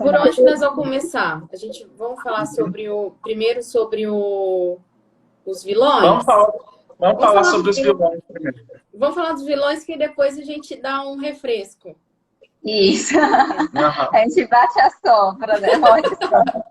Por onde nós vamos começar? A gente vamos falar primeiro sobre os vilões? Vamos falar, vamos Vamos falar falar sobre dos os vilões. vilões primeiro. Vamos falar dos vilões que depois a gente dá um refresco. Isso. Aham. A gente bate a sopra, né? Morde a sopra.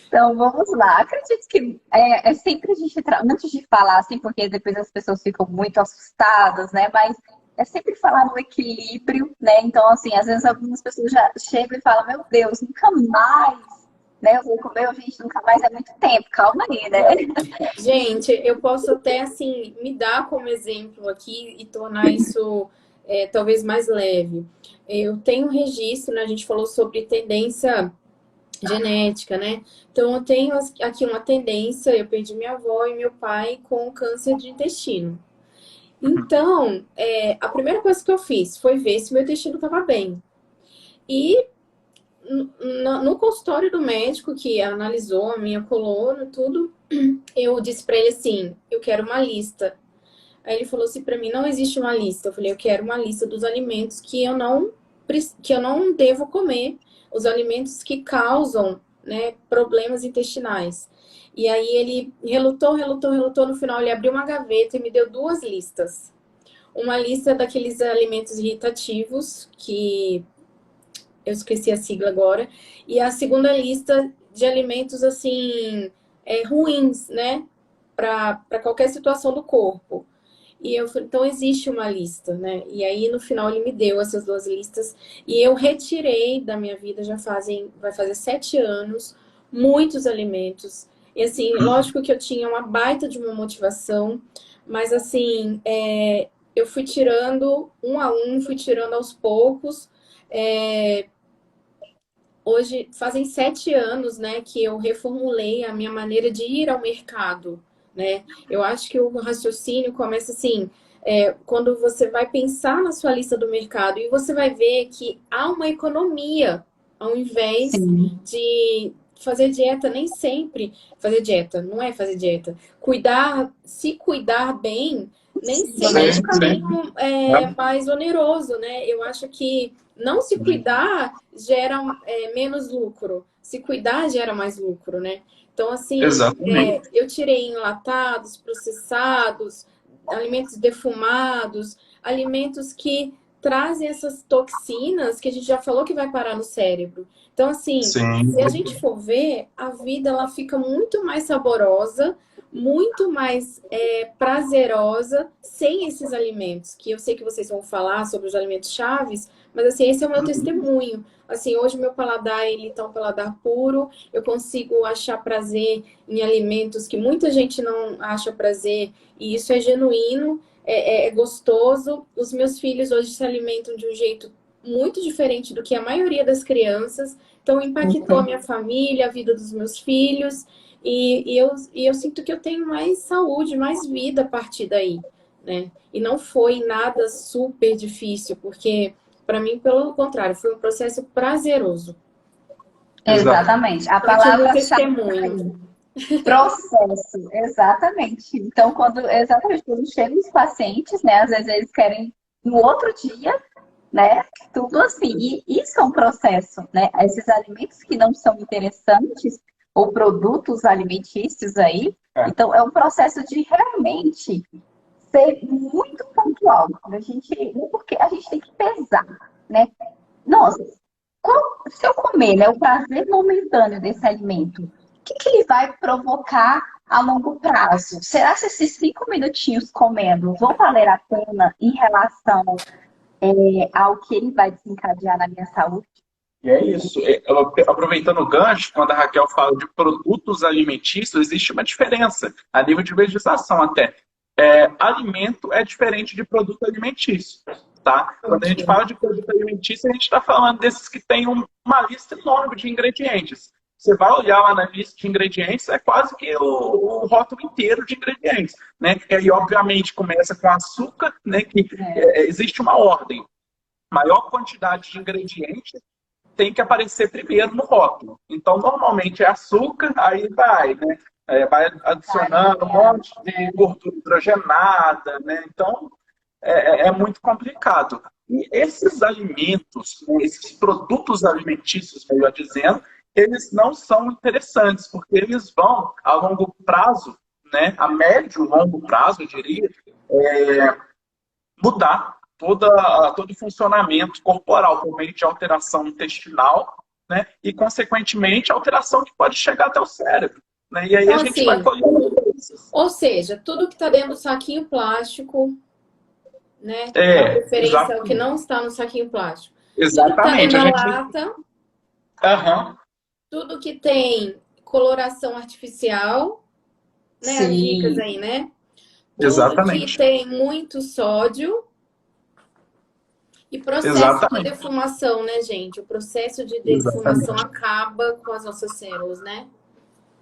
Então, vamos lá. Acredito que é sempre a gente, antes de falar assim, porque depois as pessoas ficam muito assustadas, né? Mas é sempre falar no equilíbrio, né? Então, assim, às vezes algumas pessoas já chegam e falam, meu Deus, nunca mais, né? Eu vou comer, gente, nunca mais é muito tempo, calma aí, né? Gente, eu posso até, assim, me dar como exemplo aqui e tornar isso talvez mais leve. Eu tenho um registro, né? A gente falou sobre tendência genética, né? Então, eu tenho aqui uma tendência, eu perdi minha avó e meu pai com câncer de intestino. Então, a primeira coisa que eu fiz foi ver se meu intestino estava bem. E no consultório do médico que analisou a minha coluna, tudo, eu disse para ele assim, eu quero uma lista. Aí ele falou assim para mim, não existe uma lista. Eu falei, eu quero uma lista dos alimentos que eu não devo comer, os alimentos que causam, né, problemas intestinais. E aí ele relutou, no final ele abriu uma gaveta e me deu duas listas. Uma lista daqueles alimentos irritativos, que eu esqueci a sigla agora, e a segunda lista de alimentos, assim, ruins, né, para qualquer situação do corpo. E eu falei, então existe uma lista, né? E aí no final ele me deu essas duas listas e eu retirei da minha vida, vai fazer 7 anos, muitos alimentos. E assim, lógico que eu tinha uma baita de uma motivação, mas assim, eu fui tirando um a um, fui tirando aos poucos. É, Hoje fazem 7 anos, né, que eu reformulei a minha maneira de ir ao mercado, né? Eu acho que o raciocínio começa assim, quando você vai pensar na sua lista do mercado e você vai ver que há uma economia, ao invés Sim, de fazer dieta, nem sempre fazer dieta, não é fazer dieta. Se cuidar bem, nem sempre é o Sim, sim. caminho É, mais oneroso, né? Eu acho que não se cuidar gera menos lucro. Se cuidar gera mais lucro, né? Então, assim, exatamente. eu tirei enlatados, processados, alimentos defumados, alimentos que trazem essas toxinas que a gente já falou que vai parar no cérebro. Então, assim, Sim, se a gente for ver, a vida ela fica muito mais saborosa, muito mais prazerosa sem esses alimentos. Que eu sei que vocês vão falar sobre os alimentos chaves, mas assim, esse é o meu testemunho. Assim, hoje meu paladar, ele tá um paladar puro, eu consigo achar prazer em alimentos que muita gente não acha prazer, e isso é genuíno, é gostoso. Os meus filhos hoje se alimentam de um jeito muito diferente do que a maioria das crianças, então impactou a minha família, a vida dos meus filhos, e eu sinto que eu tenho mais saúde, mais vida a partir daí, né? E não foi nada super difícil, porque para mim, pelo contrário, foi um processo prazeroso. exato. exatamente. A Então, aqui o meu palavra-chave é testemunho. aí. Processo, exatamente. Então, quando chegam os pacientes, né, às vezes eles querem no outro dia, né, tudo assim. E isso é um processo, né? Esses alimentos que não são interessantes ou produtos alimentícios aí, É. então é um processo de realmente ser muito pontual. Porque a gente tem que pesar, né? Nossa, se eu comer, né, o prazer momentâneo desse alimento, o que ele vai provocar a longo prazo? Será que esses 5 minutinhos comendo vão valer a pena em relação ao que ele vai desencadear na minha saúde? E é isso. Aproveitando o gancho, quando a Raquel fala de produtos alimentícios, existe uma diferença, a nível de legislação até. Alimento é diferente de produto alimentício. Tá? Quando a gente fala de produto alimentício, a gente está falando desses que têm uma lista enorme de ingredientes. Você vai olhar lá na lista de ingredientes, é quase que o rótulo inteiro de ingredientes. Né? E aí, obviamente, começa com açúcar, né? Que existe uma ordem. Maior quantidade de ingredientes tem que aparecer primeiro no rótulo. Então, normalmente é açúcar, aí vai, né? Vai adicionando um monte de gordura hidrogenada, né? Então, é muito complicado. E esses alimentos, né, esses produtos alimentícios, melhor dizendo, eles não são interessantes, porque eles vão, a longo prazo, né, a médio e longo prazo, eu diria, mudar todo o funcionamento corporal por meio de alteração intestinal, né, e, consequentemente, alteração que pode chegar até o cérebro. Né, e aí Então, a gente vai assim, colhendo isso. ou seja, tudo que está dentro do saquinho plástico, né? A preferência é o que Exatamente. não está no saquinho plástico. Tudo que está Exatamente. dentro A da gente... lata, Aham. tudo que tem coloração artificial, né? As dicas Sim, aí, né? Tudo que Exatamente. tem muito sódio e processo de Exatamente. defumação, né, gente? O processo de defumação Exatamente. acaba com as nossas células, né?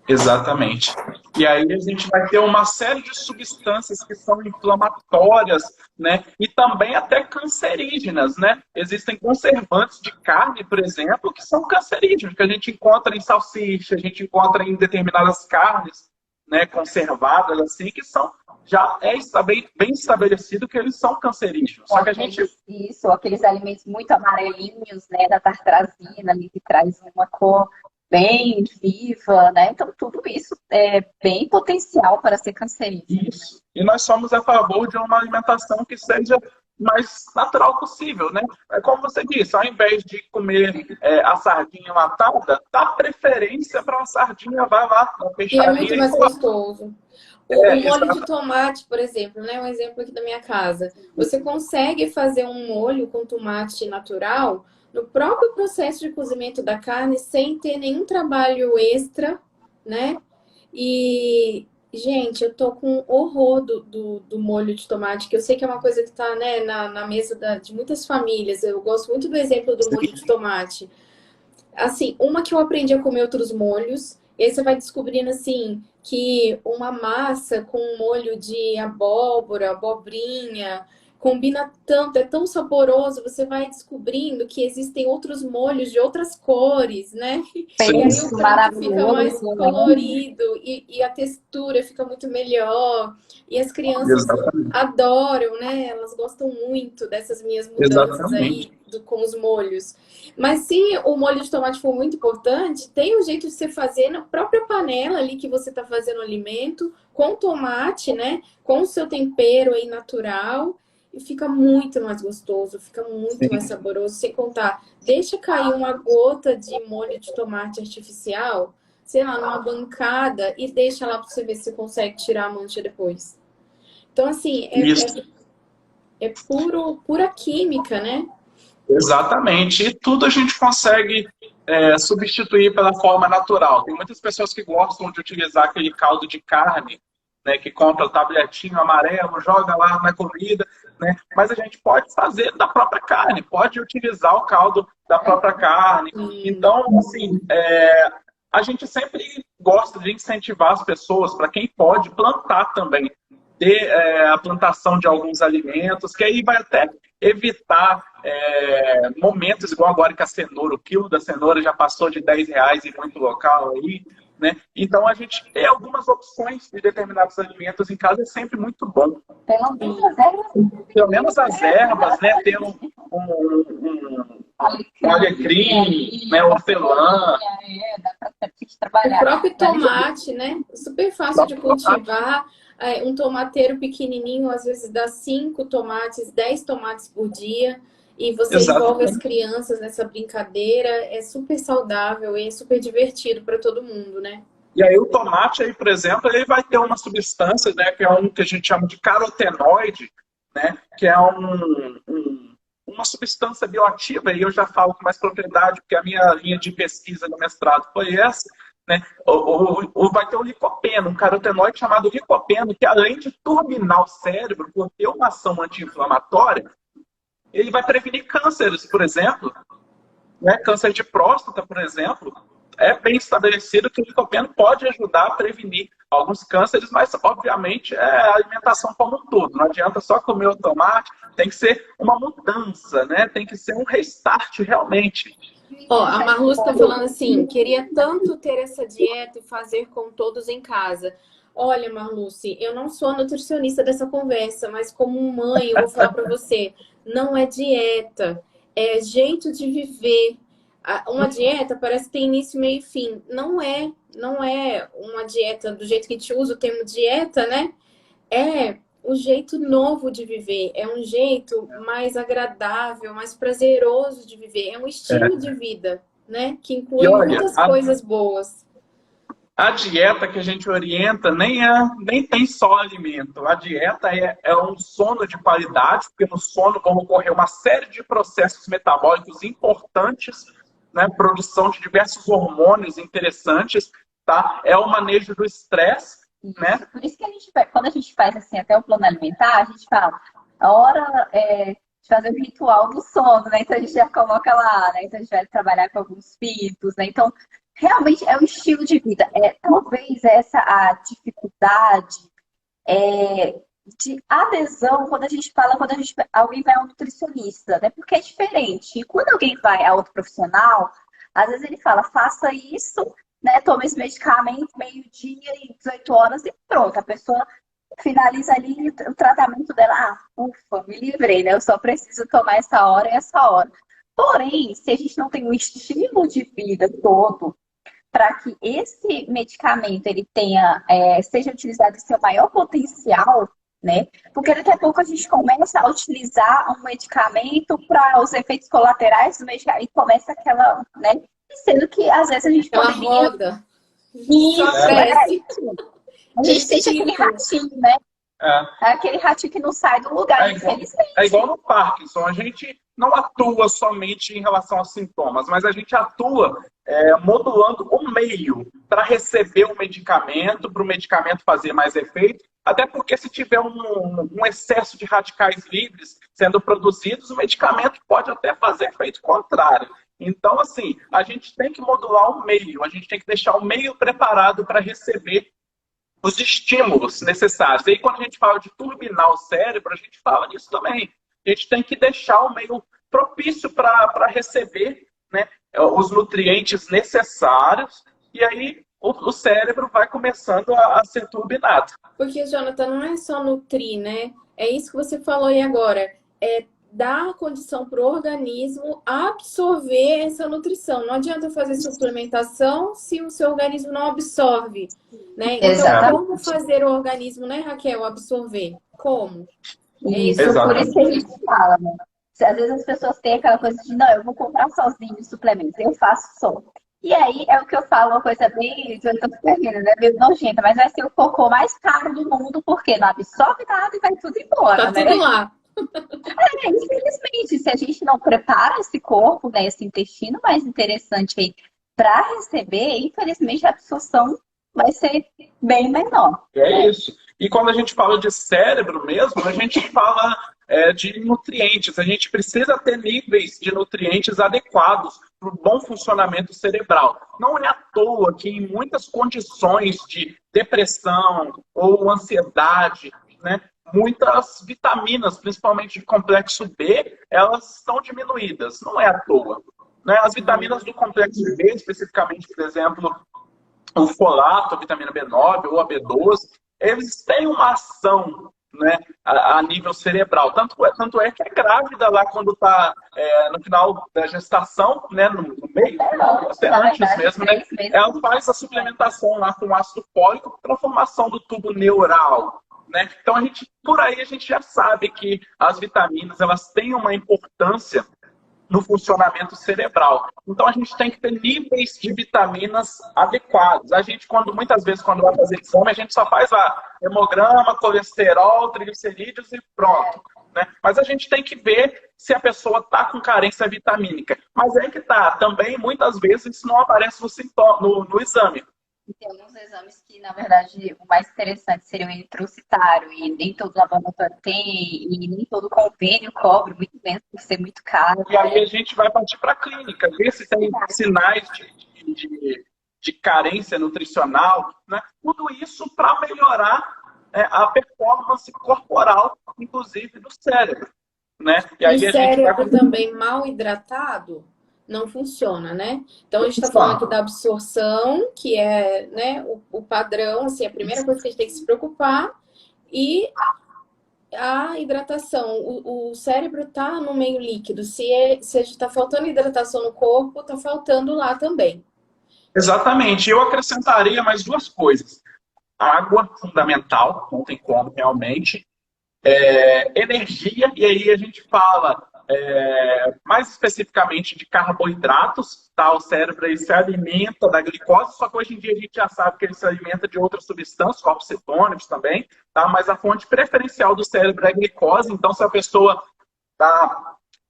Exatamente. E aí a gente vai ter uma série de substâncias que são inflamatórias, né? E também até cancerígenas, né? Existem conservantes de carne, por exemplo, que são cancerígenos, que a gente encontra em salsicha, a gente encontra em determinadas carnes, né, conservadas, assim, que são está bem estabelecido que eles são cancerígenos. Só que a gente... Isso, aqueles alimentos muito amarelinhos, né, da tartrazina ali, que traz uma cor bem viva, né? Então, tudo isso é bem potencial para ser cancerígeno. Isso. E nós somos a favor de uma alimentação que seja mais natural possível, né? É como você disse, ao invés de comer a sardinha enlatada, dá preferência para uma sardinha, vai lá na E é muito peixaria e mais come. gostoso. O molho de Exato. tomate, por exemplo, né? Um exemplo aqui da minha casa. Você consegue fazer um molho com tomate natural no próprio processo de cozimento da carne sem ter nenhum trabalho extra, né? E, gente, eu tô com horror do molho de tomate, que eu sei que é uma coisa que tá, né, na mesa de muitas famílias. Eu gosto muito do exemplo do molho de tomate. Assim, uma que eu aprendi a comer outros molhos, e aí você vai descobrindo, assim, que uma massa com um molho de abóbora, abobrinha, combina tanto, é tão saboroso, você vai descobrindo que existem outros molhos de outras cores, né? E aí o Penso prato fica mais maravilhoso, né? colorido e a textura fica muito melhor. E as crianças Exatamente. adoram, né? Elas gostam muito dessas minhas mudanças Exatamente. aí com os molhos. Mas se o molho de tomate for muito importante, tem um jeito de você fazer na própria panela ali que você está fazendo o alimento, com tomate, né? Com o seu tempero aí natural. E fica muito mais gostoso, fica muito mais Sim. saboroso. Sem contar, deixa cair uma gota de molho de tomate artificial, sei lá, numa bancada e deixa lá para você ver se você consegue tirar a mancha depois. Então, assim, Isso. é pura química, né? Exatamente. E tudo a gente consegue substituir pela forma natural. Tem muitas pessoas que gostam de utilizar aquele caldo de carne, né, que compra o tabletinho amarelo, joga lá na comida, né? Mas a gente pode fazer da própria carne, pode utilizar o caldo da própria carne. Então, assim, a gente sempre gosta de incentivar as pessoas, para quem pode, plantar também. Ter a plantação de alguns alimentos, que aí vai até evitar momentos igual agora que a cenoura, o quilo da cenoura já passou de R$ 10 em muito local aí, né? Então a gente ter algumas opções de determinados alimentos em casa é sempre muito bom. Pelo menos as ervas. Pelo menos as ervas, né? Ter um alecrim, né? Hortelã. Dá pra gente O trabalhar. próprio tomate, né? Super fácil de cultivar. Um tomateiro pequenininho, às vezes dá 5 tomates, 10 tomates por dia. E você envolve as crianças nessa brincadeira. É super saudável e é super divertido para todo mundo, né? E aí o tomate, aí, por exemplo, ele vai ter uma substância, né, que é um que a gente chama de carotenoide, né, que é uma substância bioativa, e eu já falo com mais propriedade, porque a minha linha de pesquisa no mestrado foi essa, né, vai ter o licopeno, um carotenoide chamado licopeno, que além de turbinar o cérebro por ter uma ação anti-inflamatória, ele vai prevenir cânceres, por exemplo, né, câncer de próstata, por exemplo. É bem estabelecido que o licopeno pode ajudar a prevenir alguns cânceres, mas, obviamente, é a alimentação como um todo. Não adianta só comer o tomate, tem que ser uma mudança, né? Tem que ser um restart realmente. Ó, a Marluz está falando assim, queria tanto ter essa dieta e fazer com todos em casa. Olha, Marluce, eu não sou a nutricionista dessa conversa, mas como mãe, eu vou falar para você, não é dieta, é jeito de viver. Uma dieta parece que tem início, meio e fim. Não é uma dieta do jeito que a gente usa o termo dieta, né? É um jeito novo de viver, é um jeito mais agradável, mais prazeroso de viver, é um estilo de vida, né? Que E inclui olha, muitas coisas boas. a dieta que a gente orienta nem tem só alimento. A dieta é um sono de qualidade, porque no sono vão ocorrer uma série de processos metabólicos importantes, né? Produção de diversos hormônios interessantes, tá? É o manejo do estresse, né? Por isso que quando a gente faz assim, até o plano alimentar, a gente fala, a hora de fazer o ritual do sono, né? Então a gente já coloca lá, né? Então a gente vai trabalhar com alguns fitos, né? Então, realmente é um estilo de vida. Talvez essa a dificuldade de adesão quando alguém vai ao nutricionista, né? Porque é diferente. E quando alguém vai a outro profissional, às vezes ele fala, faça isso, né? Toma esse medicamento meio-dia e 18 horas e pronto. A pessoa finaliza ali o tratamento dela. Ah, ufa, me livrei, né? Eu só preciso tomar essa hora e essa hora. Porém, se a gente não tem um estilo de vida todo para que esse medicamento ele seja utilizado em seu maior potencial, né? Porque daqui a pouco a gente começa a utilizar um medicamento para os efeitos colaterais do medicamento e começa aquela, né? Sendo que às vezes a gente Aquela poderia. roda. Isso, Cresce. a gente sente aquele ratinho, né? Aquele ratinho que não sai do lugar, infelizmente. É igual no Parkinson, a gente não atua somente em relação aos sintomas, mas a gente atua modulando o meio para receber o medicamento, para o medicamento fazer mais efeito, até porque se tiver um excesso de radicais livres sendo produzidos, o medicamento pode até fazer efeito contrário. Então, assim, a gente tem que modular o meio, a gente tem que deixar o meio preparado para receber os estímulos necessários. E aí, quando a gente fala de turbinar o cérebro, a gente fala nisso também. A gente tem que deixar o meio propício para receber, né, os nutrientes necessários, e aí o cérebro vai começando a ser turbinado. Porque, Jonathan, não é só nutrir, né? É isso que você falou aí agora. É dar condição para o organismo absorver essa nutrição. Não adianta fazer suplementação se o seu organismo não absorve, né? Então, Exatamente. como fazer o organismo, né, Raquel, absorver? Como? Isso, Exatamente. por isso que a gente fala, né? Às vezes as pessoas têm aquela coisa de, não, eu vou comprar sozinho os suplementos, eu faço só. E aí é o que eu falo, uma coisa bem, eu tô supervindo, né? Meio nojenta, mas vai ser o cocô mais caro do mundo, porque não absorve nada e vai tudo embora, Tá né? tudo lá. Infelizmente, se a gente não prepara esse corpo, né, esse intestino mais interessante aí para receber, infelizmente a absorção vai ser bem menor. É isso. E quando a gente fala de cérebro mesmo, a gente fala de nutrientes. A gente precisa ter níveis de nutrientes adequados para o bom funcionamento cerebral. Não é à toa que em muitas condições de depressão ou ansiedade, né, muitas vitaminas, principalmente de complexo B, elas estão diminuídas. Não é à toa. Né? As vitaminas do complexo B, especificamente, por exemplo, o folato, a vitamina B9 ou a B12, eles têm uma ação, né, a nível cerebral. Tanto é que a grávida lá, quando está no final da gestação, né, no meio, até antes mesmo, né, ela faz a suplementação lá com ácido fólico para a formação do tubo neural. Né? Então, por aí a gente já sabe que as vitaminas elas têm uma importância no funcionamento cerebral. Então, a gente tem que ter níveis de vitaminas adequados. A gente, muitas vezes, quando vai fazer exame, a gente só faz lá hemograma, colesterol, triglicerídeos e pronto. Né? Mas a gente tem que ver se a pessoa está com carência vitamínica. Mas é que tá. Também, muitas vezes, isso não aparece no exame. Tem alguns exames que, na verdade, o mais interessante seria o eritrocitário, e nem todo laboratório tem, e nem todo convênio cobre, muito menos por ser muito caro. E aí a gente vai partir para a clínica, ver se tem sinais de carência nutricional, né? Tudo isso para melhorar a performance corporal, inclusive do cérebro. Né? E aí o cérebro também mal hidratado não funciona, né? Então, a gente está falando aqui da absorção, que é, né, o padrão, assim, a primeira coisa que a gente tem que se preocupar, e a hidratação, o cérebro está no meio líquido. Se está faltando hidratação no corpo, está faltando lá também. Exatamente. Eu acrescentaria mais duas coisas. Água, fundamental, não tem como realmente. Energia, e aí a gente fala mais especificamente de carboidratos, tá? O cérebro ele se alimenta da glicose, só que hoje em dia a gente já sabe que ele se alimenta de outras substâncias, corpos cetônicos também, tá? Mas a fonte preferencial do cérebro é a glicose, então se a pessoa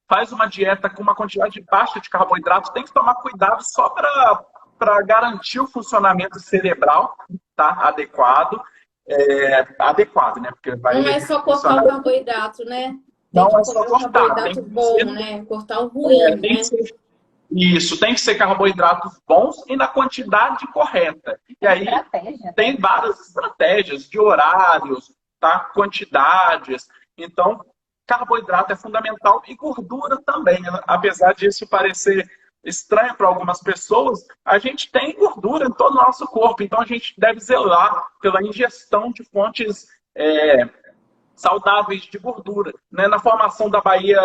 faz uma dieta com uma quantidade baixa de carboidrato, tem que tomar cuidado só para garantir o funcionamento cerebral, tá? Adequado. Adequado, né? Porque não é só cortar o carboidrato, né? Tem não que é só comer o cortar. carboidrato bom, né? Cortar o ruim, né? Isso, tem que ser carboidratos bons e na quantidade correta. E aí tem várias estratégias de horários, tá? Quantidades. Então, carboidrato é fundamental e gordura também. Apesar disso parecer estranho para algumas pessoas, a gente tem gordura em todo o nosso corpo. Então, a gente deve zelar pela ingestão de fontes saudáveis de gordura. Né? Na formação da baía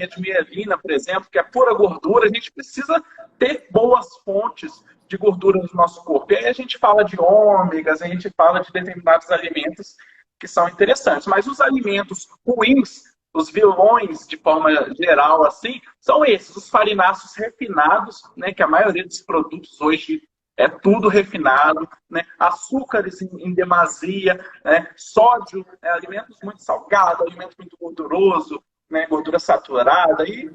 de mielina, por exemplo, que é pura gordura, a gente precisa ter boas fontes de gordura no nosso corpo. E aí a gente fala de ômegas, a gente fala de determinados alimentos que são interessantes. Mas os alimentos ruins, os vilões, de forma geral, assim, são esses, os farináceos refinados, né, que a maioria dos produtos hoje é tudo refinado, né? Açúcares em demasia, né? Sódio, alimentos muito salgados, alimento muito gorduroso, né? Gordura saturada e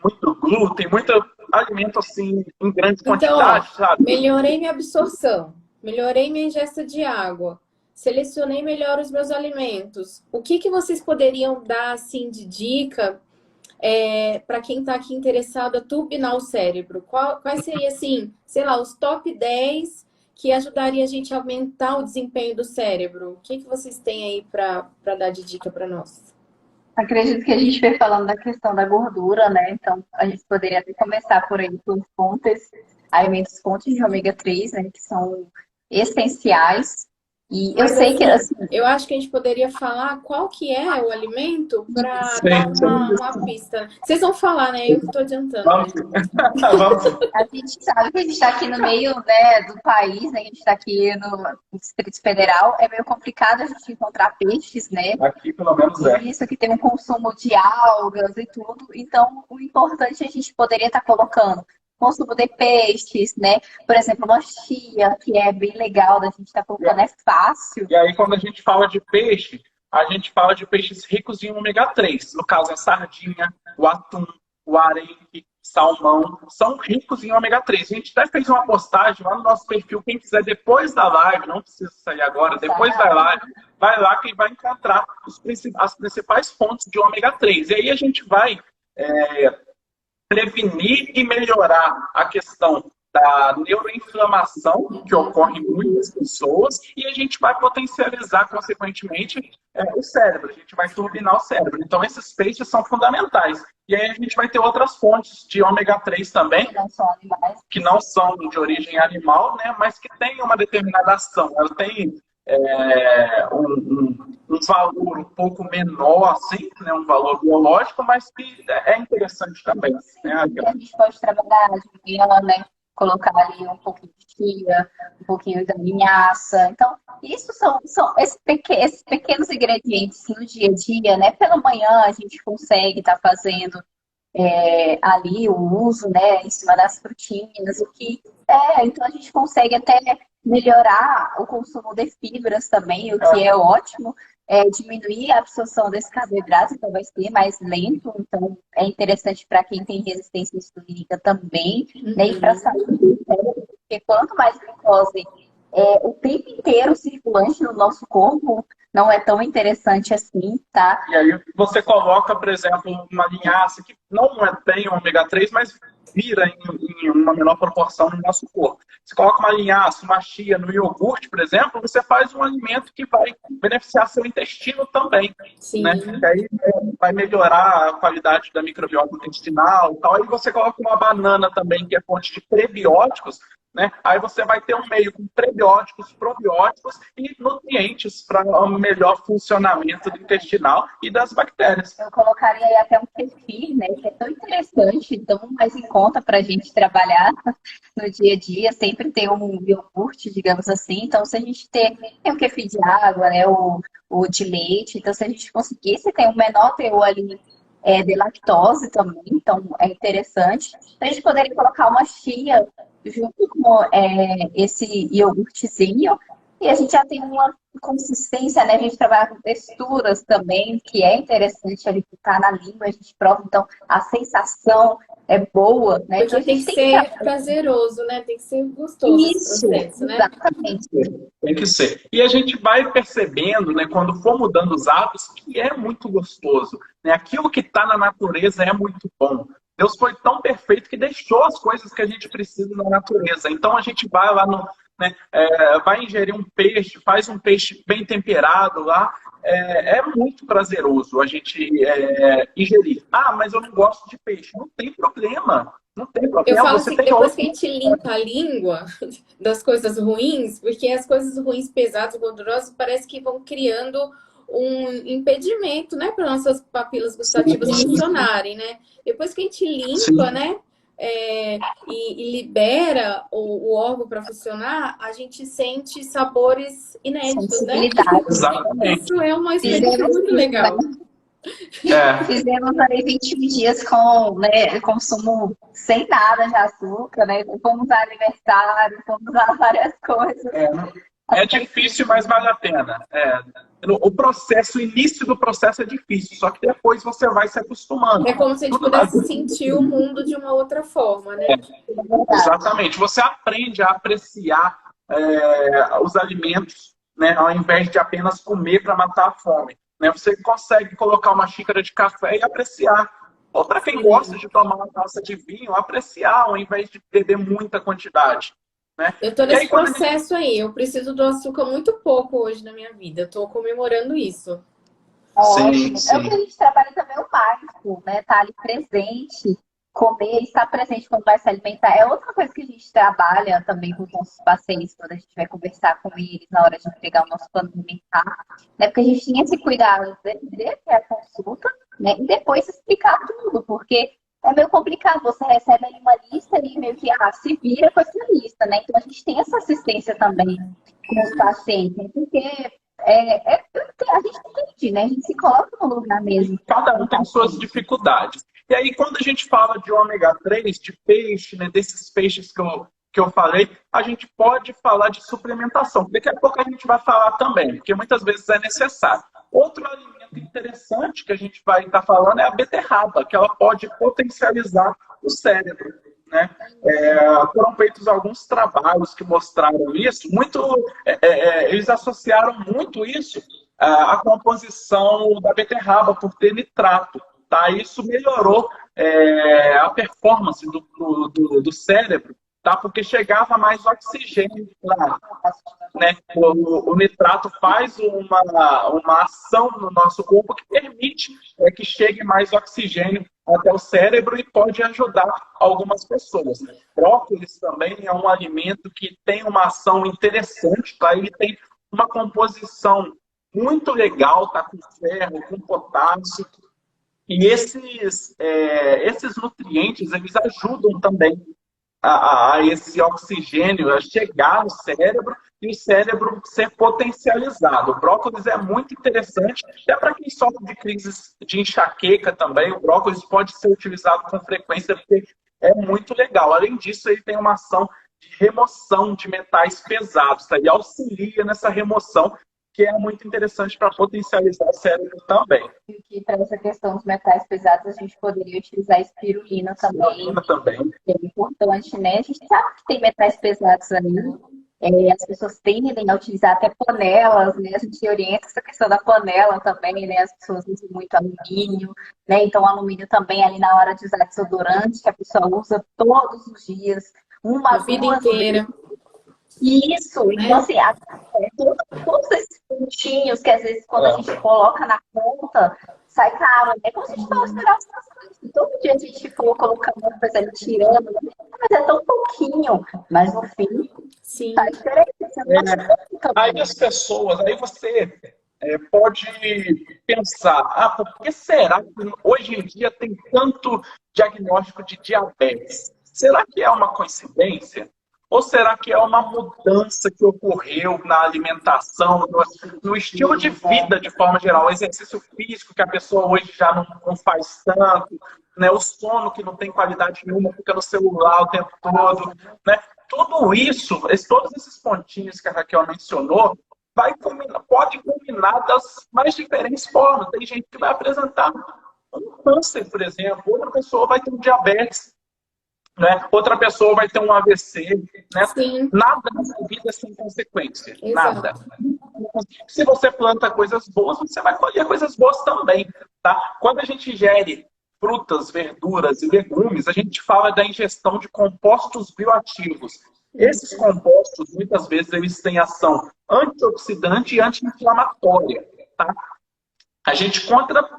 muito glúten, muito alimento assim em grande quantidade, então, sabe? Melhorei minha absorção, melhorei minha ingesta de água, selecionei melhor os meus alimentos. O que vocês poderiam dar assim de dica para quem está aqui interessado a turbinar o cérebro? Quais seriam, assim, sei lá, os top 10 que ajudaria a gente a aumentar o desempenho do cérebro? O que vocês têm aí para dar de dica para nós? Acredito que a gente foi falando da questão da gordura, né? Então, a gente poderia até começar por aí, por alimentos fontes de ômega 3, né? Que são essenciais. E eu sei que, assim, eu acho que a gente poderia falar qual que é o alimento para dar uma pista. Vocês vão falar, né? Eu que estou adiantando. Vamos. A gente sabe que a gente está aqui no meio, né, do país, né? A gente está aqui no Distrito Federal. É meio complicado a gente encontrar peixes, né? Aqui, pelo menos, Isso que tem um consumo de algas e tudo. Então, o importante a gente poderia estar colocando consumo de peixes, né? Por exemplo, uma chia, que é bem legal da gente estar colocando, é fácil. E aí, quando a gente fala de peixe, a gente fala de peixes ricos em ômega 3. No caso, a sardinha, o atum, o arenque, salmão, são ricos em ômega 3. A gente até fez uma postagem lá no nosso perfil. Quem quiser, depois da live, não precisa sair agora, depois da live, vai lá que vai encontrar as principais fontes de ômega 3. E aí a gente vai prevenir e melhorar a questão da neuroinflamação, que ocorre em muitas pessoas, e a gente vai potencializar, consequentemente, o cérebro. A gente vai turbinar o cérebro. Então, esses peixes são fundamentais. E aí a gente vai ter outras fontes de ômega 3 também, que não são de origem animal, né, mas que têm uma determinada ação. Ela tem um valor um pouco menor, assim, né, um valor biológico, mas que é interessante também. Né? A gente pode trabalhar de manhã, né? Colocar ali um pouquinho de chia, um pouquinho da linhaça. Então, isso são esses pequenos ingredientes no dia a dia, né? Pela manhã a gente consegue estar fazendo ali o uso, né? Em cima das frutinhas, então a gente consegue até melhorar o consumo de fibras também, o que é ótimo. Diminuir a absorção desse carboidrato, então vai ser mais lento, então é interessante para quem tem resistência insulínica também, né, e para a saúde do cérebro, porque quanto mais glicose o tempo inteiro circulante no nosso corpo, não é tão interessante assim, tá? E aí você coloca, por exemplo, uma linhaça que não tem ômega 3, mas vira em uma menor proporção no nosso corpo. Você coloca uma linhaça, uma chia no iogurte, por exemplo, você faz um alimento que vai beneficiar seu intestino também. Sim. Né? E aí vai melhorar a qualidade da microbiota intestinal e tal. Aí você coloca uma banana também, que é fonte de prebióticos, né? Aí você vai ter um meio com prebióticos, probióticos e nutrientes para o melhor funcionamento do intestinal e das bactérias. Eu colocaria aí até um kefir, né? Que é tão interessante, tão mais em conta para a gente trabalhar no dia a dia. Sempre tem um iogurte, digamos assim. Então, se a gente tem um kefir de água, né? O de leite. Então, se a gente conseguisse ter um menor teor ali de lactose também, então é interessante. A gente poderia colocar uma chia junto com esse iogurtezinho, e a gente já tem uma consistência, né? A gente trabalha com texturas também, que é interessante ali que tá na língua, a gente prova, então a sensação é boa, né? Porque Então, tem que ser prazeroso, né? Tem que ser gostoso esse processo, né? Exatamente. Tem que ser. E a gente vai percebendo, né, quando for mudando os hábitos, que é muito gostoso, né? Aquilo que está na natureza é muito bom. Deus foi tão perfeito que deixou as coisas que a gente precisa na natureza. Então a gente vai lá no, né, vai ingerir um peixe, faz um peixe bem temperado lá. É muito prazeroso a gente ingerir. Ah, mas eu não gosto de peixe. Não tem problema. Não tem problema. Eu falo Você assim, tem depois outro. que a gente limpa a língua das coisas ruins, porque as coisas ruins, pesadas, gordurosas, parece que vão criando um impedimento, né, para nossas papilas gustativas funcionarem, né? Depois que a gente limpa, Sim. né, e libera o órgão para funcionar, a gente sente sabores inéditos, né? Exatamente. Isso é uma experiência muito legal. Fizemos aí 21 dias com, né, consumo sem nada de açúcar, né? Fomos a aniversário, fomos a várias coisas. É difícil, mas vale a pena. O início do processo é difícil, só que depois você vai se acostumando. É como se a gente pudesse sentir o mundo de uma outra forma, né? Exatamente. Você aprende a apreciar os alimentos, né, ao invés de apenas comer para matar a fome. Né? Você consegue colocar uma xícara de café e apreciar. Ou para quem gosta de tomar uma taça de vinho, apreciar ao invés de beber muita quantidade. Né? Eu tô nesse processo aí. Eu preciso do açúcar muito pouco hoje na minha vida. Eu tô comemorando isso. Ótimo. É o que a gente trabalha também o mindful, né? Tá ali presente, comer, estar presente quando vai se alimentar. É outra coisa que a gente trabalha também com os nossos pacientes quando a gente vai conversar com eles na hora de entregar o nosso plano alimentar. Né? Porque a gente tinha esse cuidado de ter a consulta, né? E depois explicar tudo, porque é meio complicado. Você recebe ali uma lista e meio que se vira com essa lista, né? Então a gente tem essa assistência também com os pacientes, porque a gente entende, né? A gente se coloca no lugar mesmo. Cada um tem suas dificuldades. E aí, quando a gente fala de ômega 3, de peixe, né, desses peixes que eu falei, a gente pode falar de suplementação. Daqui a pouco a gente vai falar também, porque muitas vezes é necessário. Outro alimento interessante que a gente vai estar falando é a beterraba, que ela pode potencializar o cérebro. Né? Foram feitos alguns trabalhos que mostraram isso. Eles associaram muito isso à composição da beterraba por ter nitrato. Tá? Isso melhorou a performance do cérebro, tá? Porque chegava mais oxigênio lá. Né? O nitrato faz uma ação no nosso corpo que permite que chegue mais oxigênio até o cérebro e pode ajudar algumas pessoas. Brócolis também é um alimento que tem uma ação interessante, tá? Ele tem uma composição muito legal, tá? Com ferro, com potássio. E esses nutrientes, eles ajudam também a esse oxigênio a chegar no cérebro e o cérebro ser potencializado. O brócolis é muito interessante, até para quem sofre de crises de enxaqueca também, o brócolis pode ser utilizado com frequência porque é muito legal. Além disso, ele tem uma ação de remoção de metais pesados, tá? E auxilia nessa remoção, que é muito interessante para potencializar o cérebro também. E para essa questão dos metais pesados, a gente poderia utilizar a espirulina também. Espirulina também. Que é importante, né? A gente sabe que tem metais pesados ali. As pessoas tendem a utilizar até panelas, né? A gente orienta essa questão da panela também, né? As pessoas usam muito alumínio, né? Então, o alumínio também ali na hora de usar desodorante, que a pessoa usa todos os dias, a vida inteira. Isso, então assim, todos esses pontinhos que às vezes quando a gente coloca na conta, sai caro, é como se a gente fosse tirar as coisas. Todo dia a gente for colocando uma coisa ali, tirando, mas é tão pouquinho. Mas no fim, Sim, faz diferença. Você não machuca Aí muito. as pessoas, aí você pode pensar, por que será que hoje em dia tem tanto diagnóstico de diabetes? Será que é uma coincidência? Ou será que é uma mudança que ocorreu na alimentação, no estilo de vida de forma geral, o exercício físico que a pessoa hoje já não faz tanto, né? O sono que não tem qualidade nenhuma, fica no celular o tempo todo, né? Tudo isso, todos esses pontinhos que a Raquel mencionou, pode combinar das mais diferentes formas. Tem gente que vai apresentar um câncer, por exemplo, outra pessoa vai ter um diabetes, né? Outra pessoa vai ter um AVC, né? sim, Nada nessa vida é sem consequência, nada. exato. Se você planta coisas boas, você vai colher coisas boas também, tá? Quando a gente ingere frutas, verduras e legumes, a gente fala da ingestão de compostos bioativos. Esses compostos, muitas vezes, eles têm ação antioxidante e anti-inflamatória, tá? A gente encontra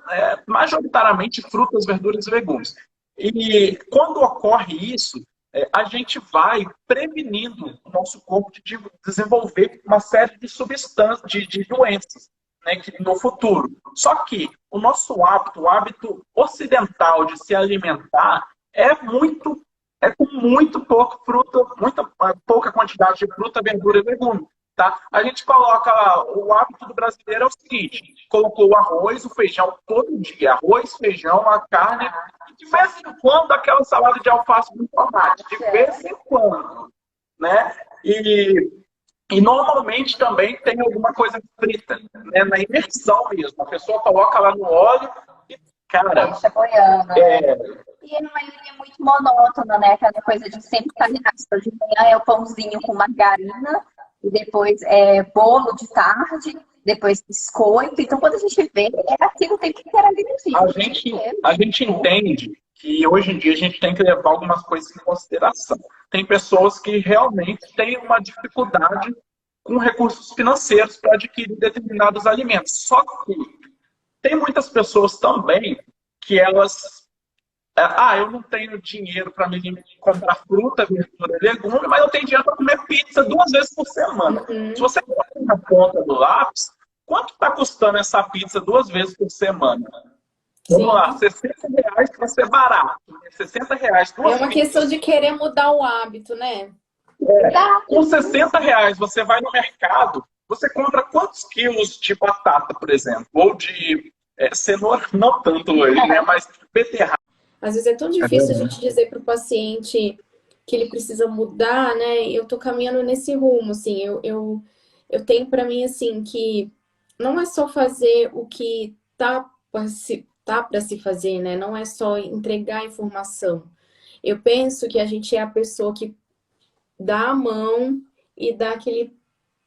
majoritariamente frutas, verduras e legumes. E quando ocorre isso, a gente vai prevenindo o nosso corpo de desenvolver uma série de substâncias, de doenças, né, no futuro. Só que o nosso hábito, o hábito ocidental de se alimentar, com muito pouco fruta, muita pouca quantidade de fruta, verdura e legume. Tá? A gente coloca lá, o hábito do brasileiro é o seguinte: colocou o arroz, o feijão todo dia, arroz, feijão, a carne, e de vez em quando aquela salada de alface com tomate, de vez em quando, né? E normalmente também tem alguma coisa frita, né? Na imersão mesmo. A pessoa coloca lá no óleo e, cara, Deixa boiando, né? E a maioria é muito monótona, né? Aquela coisa de sempre estar ligado. De manhã é o pãozinho com margarina, e depois é bolo de tarde, depois biscoito. Então, quando a gente vê, é aquilo o tempo inteiro ali no dia. a gente entende que hoje em dia a gente tem que levar algumas coisas em consideração. Tem pessoas que realmente têm uma dificuldade com recursos financeiros para adquirir determinados alimentos. Só que tem muitas pessoas também que elas eu não tenho dinheiro para me comprar fruta, verdura e legume, mas eu tenho dinheiro para comer pizza 2 vezes por semana. Se você colocar na ponta do lápis, quanto está custando essa pizza 2 vezes por semana? Vamos Sim. lá, R$ 60 para ser barato. R$ 60, É duas uma questão pizzas. de querer mudar o hábito, né? Com R$ 60 você vai no mercado, você compra quantos quilos de batata, por exemplo? Ou de cenoura, não tanto hoje, né? Mas beterraba. Às vezes é tão difícil a gente dizer para o paciente que ele precisa mudar, né? Eu tô caminhando nesse rumo, assim. Eu tenho para mim, assim, que não é só fazer o que para se fazer, né? Não é só entregar informação. Eu penso que a gente é a pessoa que dá a mão e dá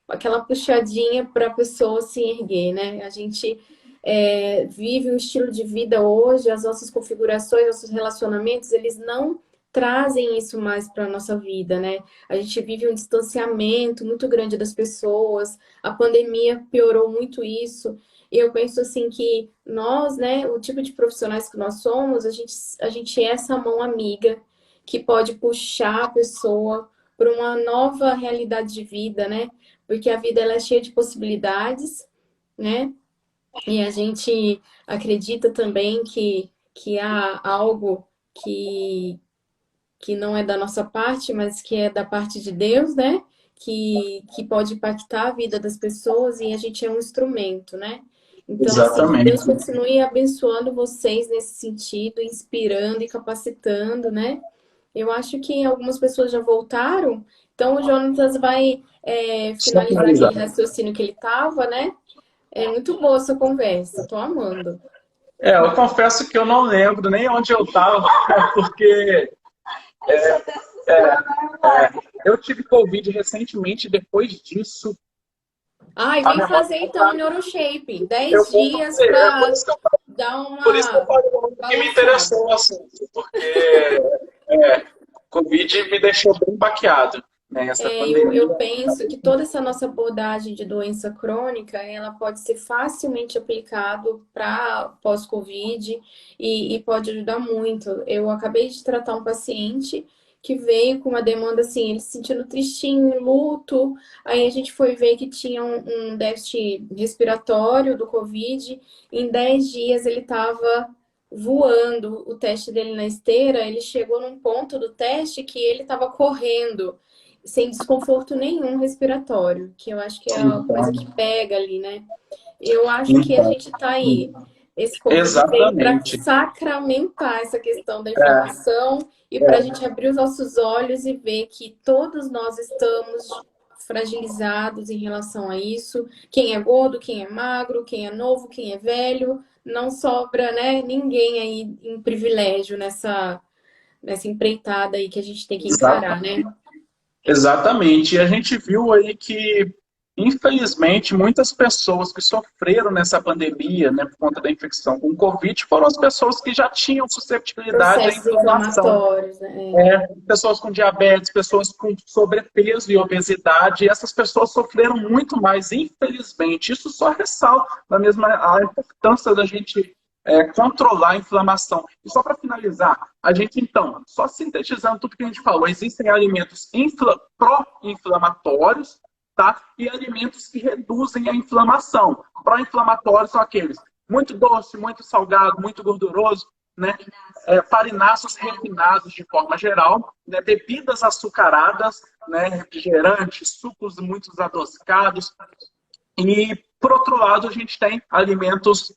aquela puxadinha para a pessoa se erguer, né? A gente vive um estilo de vida hoje, as nossas configurações, nossos relacionamentos, eles não trazem isso mais para a nossa vida, né? A gente vive um distanciamento muito grande das pessoas, a pandemia piorou muito isso. E eu penso assim que nós, né, o tipo de profissionais que nós somos, a gente é essa mão amiga que pode puxar a pessoa para uma nova realidade de vida, né? Porque a vida ela é cheia de possibilidades, né? E a gente acredita também que há algo que não é da nossa parte, mas que é da parte de Deus, né? Que pode impactar a vida das pessoas e a gente é um instrumento, né? Então, assim, que Deus Exatamente. continue abençoando vocês nesse sentido, inspirando e capacitando, né? Eu acho que algumas pessoas já voltaram, então o Jonatas vai Só finalizar finalizar. aquele raciocínio que ele estava, né? É muito boa essa conversa, tô amando. Eu confesso que eu não lembro nem onde eu estava, porque eu tive Covid recentemente, depois disso, Ai, a vem memória fazer não então tá. o NeuroShape. Eu 10 vou dias fazer, para dar por isso que eu uma falei que me balançada. interessou o assunto, porque Covid me deixou bem baqueado, né? Essa Eu pandemia. penso que toda essa nossa abordagem de doença crônica, ela pode ser facilmente aplicado para pós-Covid e pode ajudar muito. Eu acabei de tratar um paciente que veio com uma demanda assim, ele se sentindo tristinho, luto. Aí a gente foi ver que tinha um déficit respiratório do Covid. Em 10 dias ele estava voando o teste dele na esteira. Ele chegou num ponto do teste que ele estava correndo, sem desconforto nenhum respiratório, que eu acho que é a coisa que pega ali, né? Eu acho que a Então, gente está aí. Esse Covid veio para exatamente. sacramentar essa questão da inflamação e para a gente abrir os nossos olhos e ver que todos nós estamos fragilizados em relação a isso. Quem é gordo, quem é magro, quem é novo, quem é velho, não sobra, né, ninguém aí em privilégio nessa empreitada aí que a gente tem que encarar, né? Exatamente. E a gente viu aí que, infelizmente, muitas pessoas que sofreram nessa pandemia, né, por conta da infecção com Covid, foram as pessoas que já tinham susceptibilidade à Processos inflamação. inflamatórios, né? Pessoas com diabetes, pessoas com sobrepeso e obesidade, e essas pessoas sofreram muito mais, infelizmente. Isso só ressalta a mesma a importância da gente controlar a inflamação. E só para finalizar, a gente então, só sintetizando tudo que a gente falou, existem alimentos pró-inflamatórios, tá? E alimentos que reduzem a inflamação. Pró-inflamatórios são aqueles muito doce, muito salgado, muito gorduroso, né? Farináceos refinados de forma geral, né? Bebidas açucaradas, né? Refrigerantes, sucos muito adocicados. E, por outro lado, a gente tem alimentos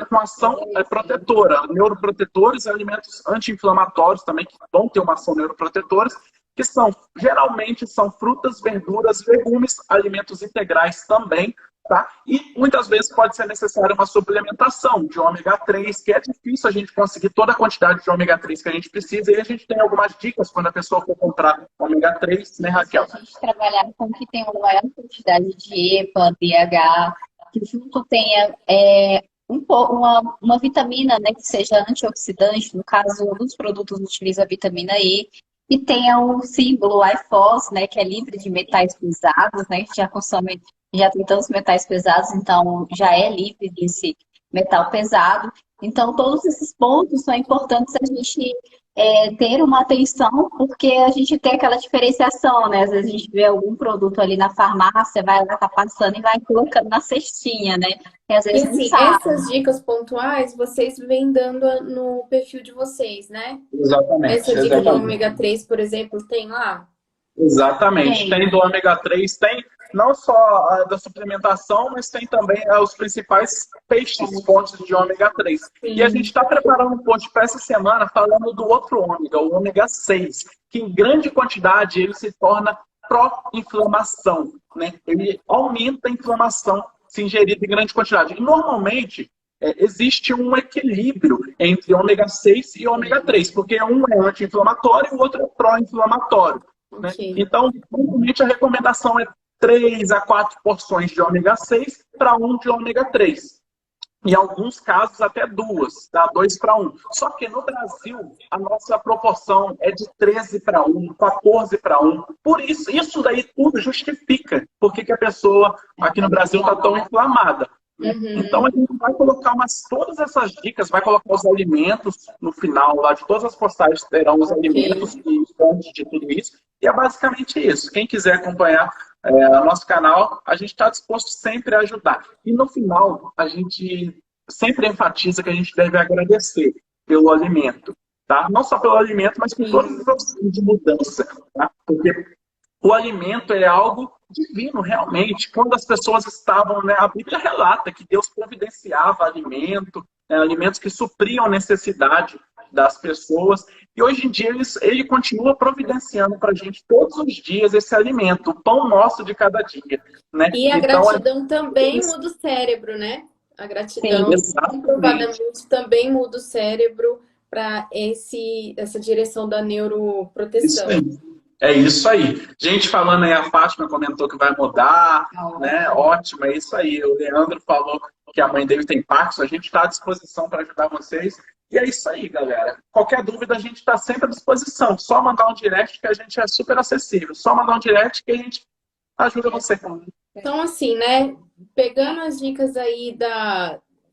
com ação protetora, neuroprotetores e alimentos anti-inflamatórios também, que vão ter uma ação neuroprotetora, que geralmente são frutas, verduras, legumes, alimentos integrais também, tá? E muitas vezes pode ser necessária uma suplementação de ômega 3, que é difícil a gente conseguir toda a quantidade de ômega 3 que a gente precisa, e a gente tem algumas dicas quando a pessoa for comprar ômega 3, né, Raquel? A gente trabalhar com que tem uma maior quantidade de EPA, DH, que junto tenha uma vitamina, né, que seja antioxidante, no caso, um dos produtos utiliza a vitamina E, e tenha o símbolo IFOS, né, que é livre de metais pesados, né, que já tem tantos metais pesados, então já é livre desse metal pesado. Então, todos esses pontos são importantes a gente ter uma atenção, porque a gente tem aquela diferenciação, né? Às vezes a gente vê algum produto ali na farmácia, vai lá, tá passando e vai colocando na cestinha, né? E às E vezes não assim, sabe. essas dicas pontuais vocês vêm dando no perfil de vocês, né? Exatamente, Essa dica do exatamente. ômega 3, por exemplo, tem lá? Exatamente. Tem do ômega 3, tem não só a da suplementação, mas tem também os principais peixes, fontes de ômega 3. E a gente Sim. está preparando um post para essa semana falando do outro ômega, o ômega 6, que em grande quantidade ele se torna pró-inflamação, né? Ele aumenta a inflamação se ingerido em grande quantidade. E normalmente existe um equilíbrio entre ômega 6 e ômega 3, porque um é anti-inflamatório e o outro é pró-inflamatório. Né? Ok. Então, normalmente a recomendação é 3 a 4 porções de ômega 6 para 1 de ômega 3. Em alguns casos, até 2, dá 2 para 1. Só que no Brasil, a nossa proporção é de 13 para 1, 14 para 1. Por isso daí tudo justifica por que a pessoa aqui no Brasil está tão inflamada. Então, a gente vai colocar todas essas dicas, vai colocar os alimentos no final, lá de todas as postagens terão os alimentos e fontes de tudo isso. E é basicamente isso. Quem quiser acompanhar o nosso canal, a gente está disposto sempre a ajudar. E no final, a gente sempre enfatiza que a gente deve agradecer pelo alimento. Tá? Não só pelo alimento, mas por todas as opções de mudança. Tá? Porque o alimento é algo divino, realmente. Quando as pessoas estavam, né, a Bíblia relata que Deus providenciava alimento, alimentos que supriam a necessidade das pessoas. E hoje em dia ele continua providenciando para a gente todos os dias esse alimento, o pão nosso de cada dia. Né? E a então, gratidão também muda o cérebro, né? A gratidão, comprovadamente, também muda o cérebro para essa direção da neuroproteção. É isso aí. Gente falando aí, a Fátima comentou que vai mudar, né? Ótimo, é isso aí. O Leandro falou que a mãe dele tem Parkinson. A gente está à disposição para ajudar vocês. E é isso aí, galera. Qualquer dúvida, a gente está sempre à disposição. Só mandar um direct que a gente é super acessível. Só mandar um direct que a gente ajuda você. Então, assim, né? Pegando as dicas aí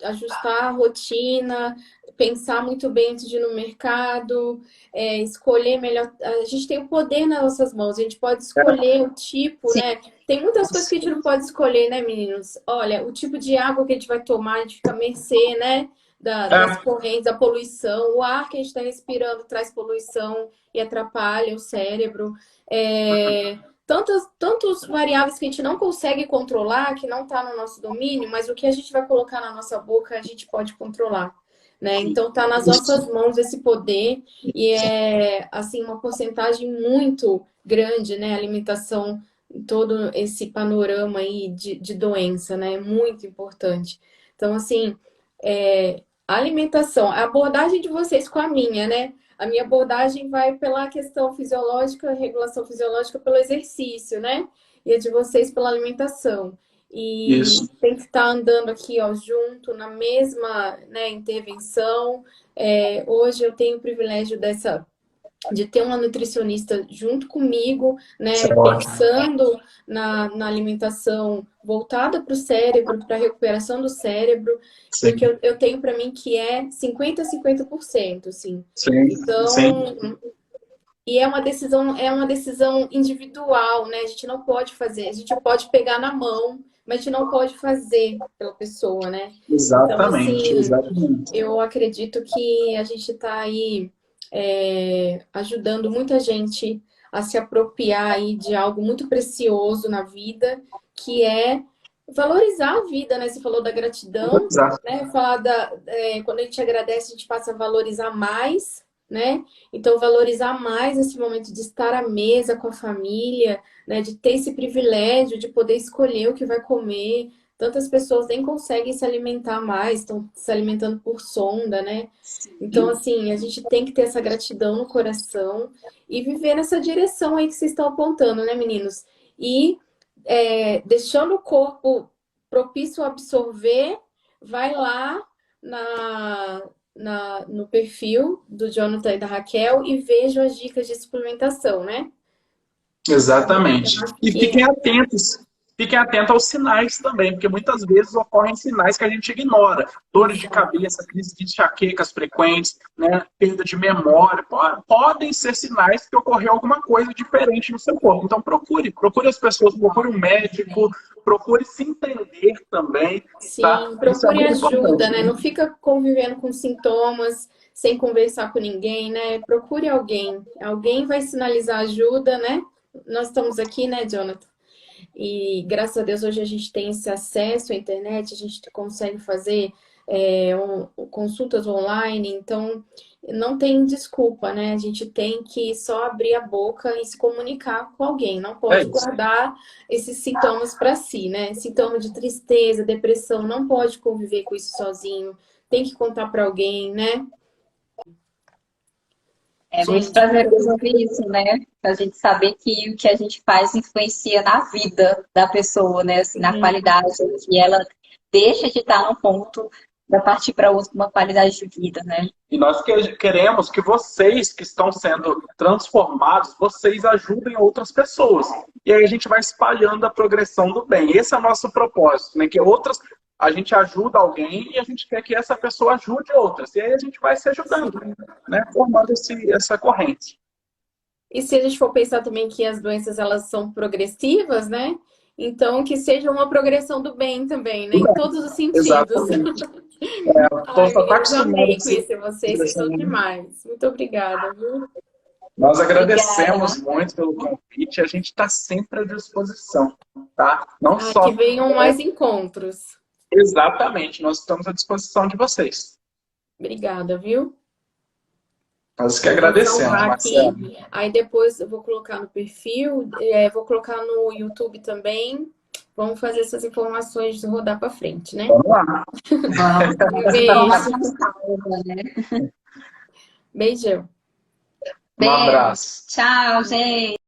ajustar a rotina, pensar muito bem antes de ir no mercado, escolher melhor. A gente tem o poder nas nossas mãos, a gente pode escolher o tipo, Sim. né? Tem muitas coisas que a gente não pode escolher, né, meninos? Olha, o tipo de água que a gente vai tomar, a gente fica à mercê, né? Das correntes, da poluição. O ar que a gente está respirando traz poluição e atrapalha o cérebro. Tantos variáveis que a gente não consegue controlar, que não está no nosso domínio, mas o que a gente vai colocar na nossa boca, a gente pode controlar, né? Então, está nas nossas mãos esse poder e é, assim, uma porcentagem muito grande, né? A alimentação, todo esse panorama aí de doença, né? É muito importante. Então, assim, a alimentação, a abordagem de vocês com a minha, né? A minha abordagem vai pela questão fisiológica, regulação fisiológica pelo exercício, né? E a de vocês pela alimentação. E Isso. tem que estar andando aqui, ó, junto, na mesma, né, intervenção. Hoje eu tenho o privilégio de ter uma nutricionista junto comigo, né, pensando na alimentação voltada para o cérebro, para a recuperação do cérebro, porque eu tenho para mim que é 50% a 50%, assim. Então, e é uma decisão individual, né? A gente não pode fazer, a gente pode pegar na mão, mas a gente não pode fazer pela pessoa, né? Exatamente, Então, assim, exatamente. eu acredito que a gente está aí ajudando muita gente a se apropriar aí de algo muito precioso na vida, que é valorizar a vida, né? Você falou da gratidão, né? Quando a gente agradece, a gente passa a valorizar mais, né? Então, valorizar mais esse momento de estar à mesa com a família, né? De ter esse privilégio de poder escolher o que vai comer. Tantas pessoas nem conseguem se alimentar mais, estão se alimentando por sonda, né? Então, assim, a gente tem que ter essa gratidão no coração e viver nessa direção aí que vocês estão apontando, né, meninos? E deixando o corpo propício a absorver, vai lá no perfil do Jonathan e da Raquel e vejam as dicas de suplementação, né? Exatamente. E fiquem atentos aos sinais também, porque muitas vezes ocorrem sinais que a gente ignora. Dores de cabeça, crise de enxaquecas frequentes, né? Perda de memória. Podem ser sinais que ocorreu alguma coisa diferente no seu corpo. Então procure as pessoas, procure um médico, procure se entender também. Sim, tá? procure ajuda, né? Não fica convivendo com sintomas sem conversar com ninguém, né? Procure alguém. Alguém vai sinalizar ajuda, né? Nós estamos aqui, né, Jonathan? E graças a Deus hoje a gente tem esse acesso à internet, a gente consegue fazer consultas online, então não tem desculpa, né? A gente tem que só abrir a boca e se comunicar com alguém, não pode guardar esses sintomas para si, né? Sintoma de tristeza, depressão, não pode conviver com isso sozinho, tem que contar para alguém, né? É muito prazeroso ouvir isso, né? A gente saber que o que a gente faz influencia na vida da pessoa, né? Assim, na qualidade, que ela deixa de estar no ponto para partir para uma qualidade de vida, né? E nós queremos que vocês que estão sendo transformados, vocês ajudem outras pessoas. E aí a gente vai espalhando a progressão do bem. Esse é o nosso propósito, né? Que a gente ajuda alguém e a gente quer que essa pessoa ajude outras. E aí a gente vai se ajudando, né? Formando essa corrente. E se a gente for pensar também que as doenças elas são progressivas, né? Então que seja uma progressão do bem também, né? Em todos os sentidos. Exatamente. Eu amei conhecer vocês, são demais. Muito obrigada, viu? Nós agradecemos muito pelo convite, a gente está sempre à disposição, tá? Não só que venham mais encontros. Exatamente, nós estamos à disposição de vocês. Obrigada, viu? Nós que agradecemos, Marcelo. Aí depois eu vou colocar no perfil, vou colocar no YouTube também. Vamos fazer essas informações rodar para frente, né? Vamos lá. Beijão. Um abraço. Tchau, gente.